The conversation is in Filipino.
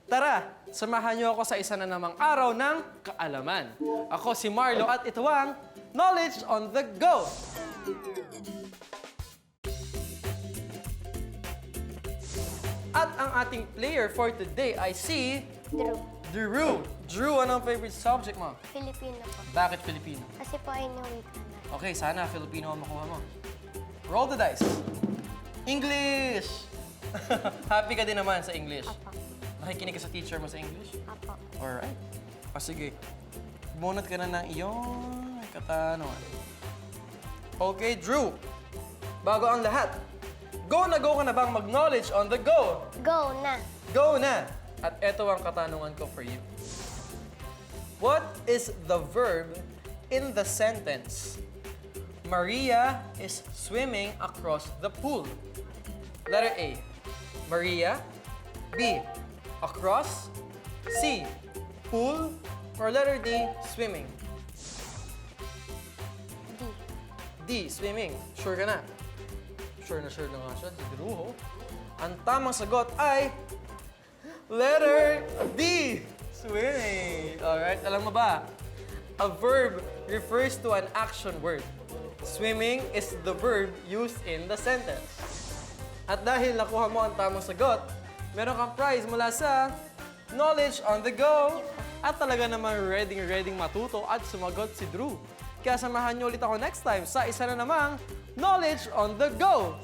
Tara, samahan niyo ako sa isa na namang araw ng kaalaman. Ako si Marlo at ito ang Knowledge on the Go! At ang ating player for today ay si Drew. Drew, anong favorite subject mo? Filipino po. Bakit Filipino? Kasi po ay inuwitan na. Okay, sana Filipino ang makuha mo. Roll the dice. English! Happy ka din naman sa English. Apo. Nakikinig ka sa teacher mo sa English? Apo. Alright. O sige. Bunot ka na ng iyong katanungan. Okay, Drew. Bago ang lahat, go ka na bang mag-knowledge on the go? Go na. Go na! At eto ang katanungan ko for you. What is the verb in the sentence? Maria is swimming across the pool. Letter A, Maria. B, across. C, pool. Or letter D, swimming. D. D, swimming. Sure ka na? Sure na nga siya, si Drew, ho. Ang tamang sagot ay letter D, swimming. Alright, alam mo ba? A verb refers to an action word. Swimming is the verb used in the sentence. At dahil nakuha mo ang tamang sagot, meron kang prize mula sa Knowledge on the Go. At talaga naman ready matuto at sumagot si Drew. Kaya samahan niyo ulit ako next time sa isa na namang Knowledge on the Go!